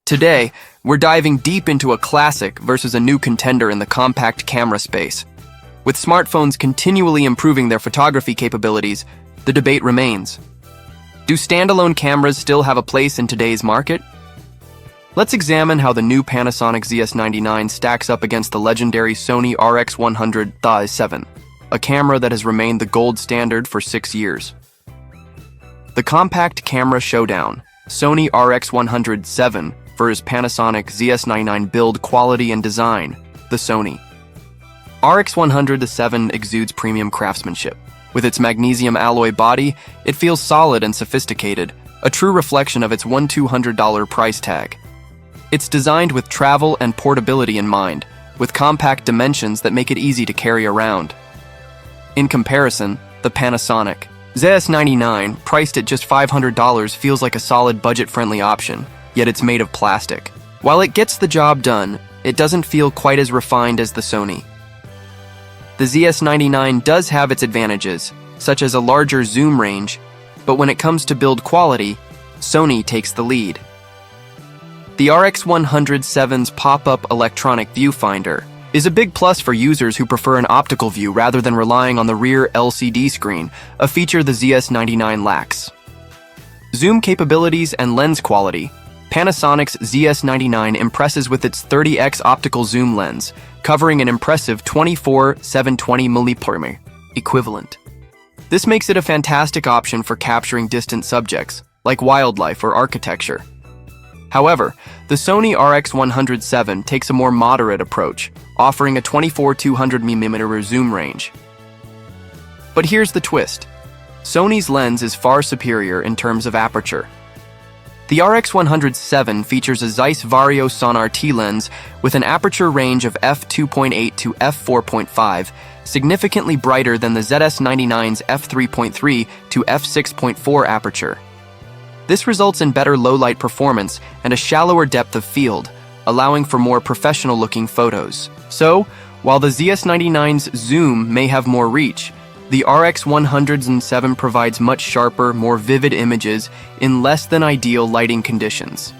Today, we're diving deep into a classic versus a new contender in the compact camera space. With smartphones continually improving their photography capabilities, the debate remains. Do standalone cameras still have a place in today's market? Let's examine how the new Panasonic ZS99 stacks up against the legendary Sony RX100 VII, a camera that has remained the gold standard for 6 years. The compact camera showdown, Sony RX100 VII versus Panasonic ZS99 build quality and design, the Sony RX100 VII exudes premium craftsmanship. With its magnesium alloy body, it feels solid and sophisticated, a true reflection of its $1,200 price tag. It's designed with travel and portability in mind, with compact dimensions that make it easy to carry around. In comparison, the Panasonic ZS99, priced at just $500, feels like a solid budget-friendly option, yet it's made of plastic. While it gets the job done, it doesn't feel quite as refined as the Sony. The ZS99 does have its advantages, such as a larger zoom range, but when it comes to build quality, Sony takes the lead. The RX100 VII's pop-up electronic viewfinder is a big plus for users who prefer an optical view rather than relying on the rear LCD screen, a feature the ZS99 lacks. Zoom capabilities and lens quality. Panasonic's ZS99 impresses with its 30x optical zoom lens, covering an impressive 24/720 mm equivalent. This makes it a fantastic option for capturing distant subjects, like wildlife or architecture. However, the Sony RX100 VII takes a more moderate approach, offering a 24-200 mm zoom range. But here's the twist. Sony's lens is far superior in terms of aperture. The RX100 VII features a Zeiss Vario Sonar T lens with an aperture range of f2.8 to f4.5, significantly brighter than the ZS99's f3.3 to f6.4 aperture. This results in better low-light performance and a shallower depth of field, allowing for more professional-looking photos. So, while the ZS99's zoom may have more reach, the RX100 VII provides much sharper, more vivid images in less than ideal lighting conditions.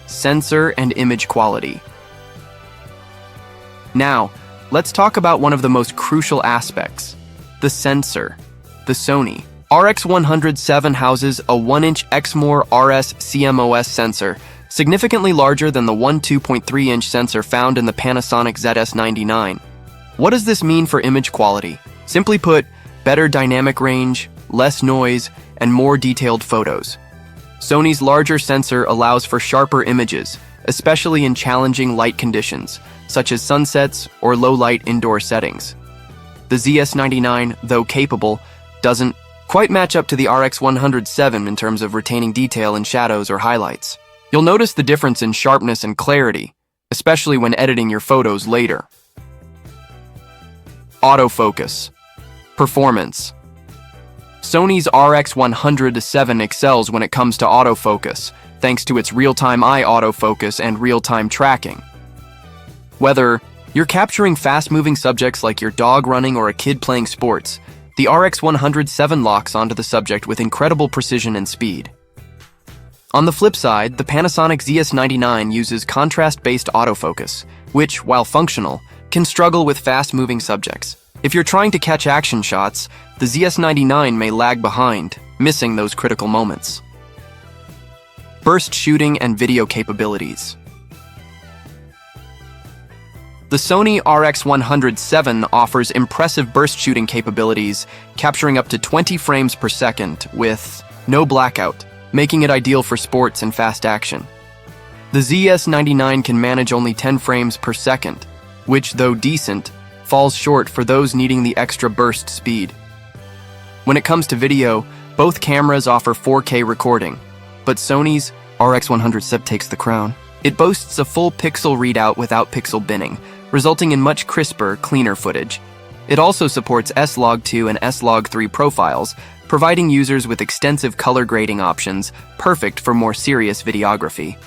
Sensor and image quality. Now, let's talk about one of the most crucial aspects, the sensor. The Sony RX100 VII houses a 1-inch Exmor RS CMOS sensor, significantly larger than the 2.3-inch sensor found in the Panasonic ZS99. What does this mean for image quality? Simply put, better dynamic range, less noise, and more detailed photos. Sony's larger sensor allows for sharper images, especially in challenging light conditions, such as sunsets or low-light indoor settings. The ZS99, though capable, doesn't quite match up to the RX100 VII in terms of retaining detail in shadows or highlights. You'll notice the difference in sharpness and clarity, especially when editing your photos later. Autofocus. Performance. Sony's RX100 VII excels when it comes to autofocus, thanks to its real-time eye autofocus and real-time tracking. Whether you're capturing fast-moving subjects like your dog running or a kid playing sports, the RX100 VII locks onto the subject with incredible precision and speed. On the flip side, the Panasonic ZS99 uses contrast-based autofocus, which, while functional, can struggle with fast-moving subjects. If you're trying to catch action shots, the ZS99 may lag behind, missing those critical moments. Burst shooting and video capabilities. The Sony RX100 VII offers impressive burst shooting capabilities, capturing up to 20 frames per second with no blackout, making it ideal for sports and fast action. The ZS99 can manage only 10 frames per second, which, though decent, falls short for those needing the extra burst speed. When it comes to video, both cameras offer 4K recording, but Sony's RX100 VII takes the crown. It boasts a full pixel readout without pixel binning, resulting in much crisper, cleaner footage. It also supports S-Log2 and S-Log3 profiles, providing users with extensive color grading options, perfect for more serious videography.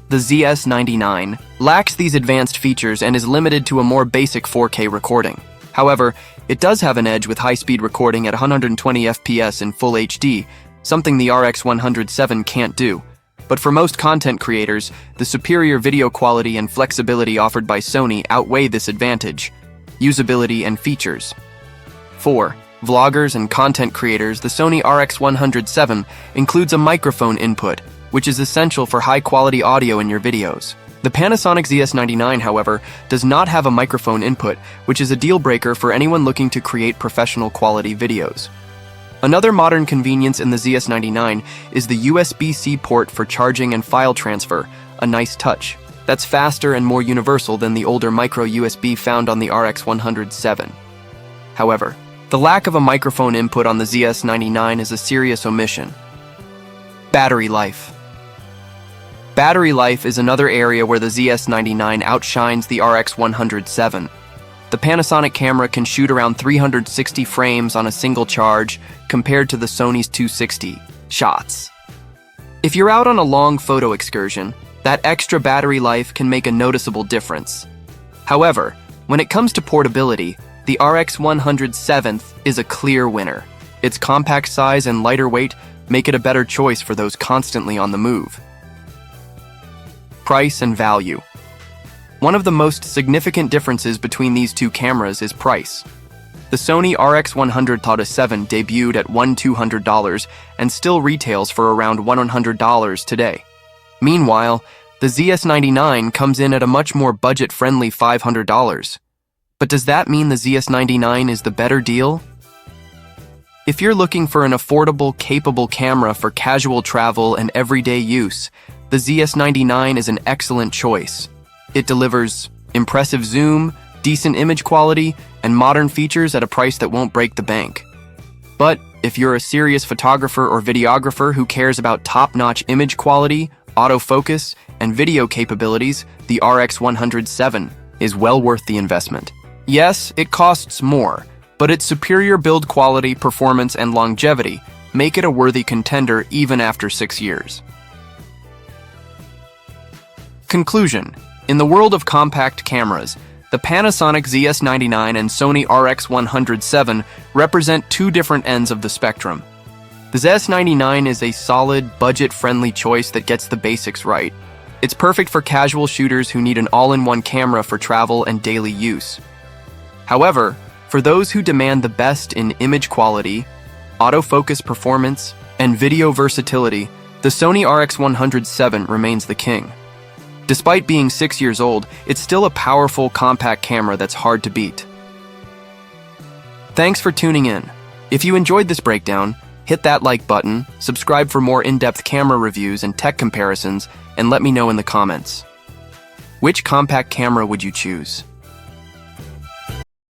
The ZS99 lacks these advanced features and is limited to a more basic 4K recording. However, it does have an edge with high-speed recording at 120 FPS in Full HD, something the RX100 VII can't do, But for most content creators, the superior video quality and flexibility offered by Sony outweigh this advantage. Usability and features. 4. Vloggers and content creators. The Sony RX100 VII includes a microphone input, which is essential for high-quality audio in your videos. The Panasonic ZS99, however, does not have a microphone input, which is a deal-breaker for anyone looking to create professional-quality videos. Another modern convenience in the ZS99 is the USB-C port for charging and file transfer, a nice touch. That's faster and more universal than the older micro USB found on the RX100 VII. However, the lack of a microphone input on the ZS99 is a serious omission. Battery life. Battery life is another area where the ZS99 outshines the RX100 VII. The Panasonic camera can shoot around 360 frames on a single charge compared to the Sony's 260 shots. If you're out on a long photo excursion, that extra battery life can make a noticeable difference. However, when it comes to portability, the RX100 VII is a clear winner. Its compact size and lighter weight make it a better choice for those constantly on the move. Price and value. One of the most significant differences between these two cameras is price. The Sony RX100 VII debuted at $1,200 and still retails for around $100 today. Meanwhile, the ZS99 comes in at a much more budget-friendly $500. But does that mean the ZS99 is the better deal? If you're looking for an affordable, capable camera for casual travel and everyday use, the ZS99 is an excellent choice. It delivers impressive zoom, decent image quality, and modern features at a price that won't break the bank. But if you're a serious photographer or videographer who cares about top-notch image quality, autofocus, and video capabilities, the RX100 VII is well worth the investment. Yes, it costs more, but its superior build quality, performance, and longevity make it a worthy contender even after 6 years. Conclusion. In the world of compact cameras, the Panasonic ZS99 and Sony RX100 VII represent two different ends of the spectrum. The ZS99 is a solid, budget-friendly choice that gets the basics right. It's perfect for casual shooters who need an all-in-one camera for travel and daily use. However, for those who demand the best in image quality, autofocus performance, and video versatility, the Sony RX100 VII remains the king. Despite being 6 years old, it's still a powerful, compact camera that's hard to beat. Thanks for tuning in. If you enjoyed this breakdown, hit that like button, subscribe for more in-depth camera reviews and tech comparisons, and let me know in the comments. Which compact camera would you choose?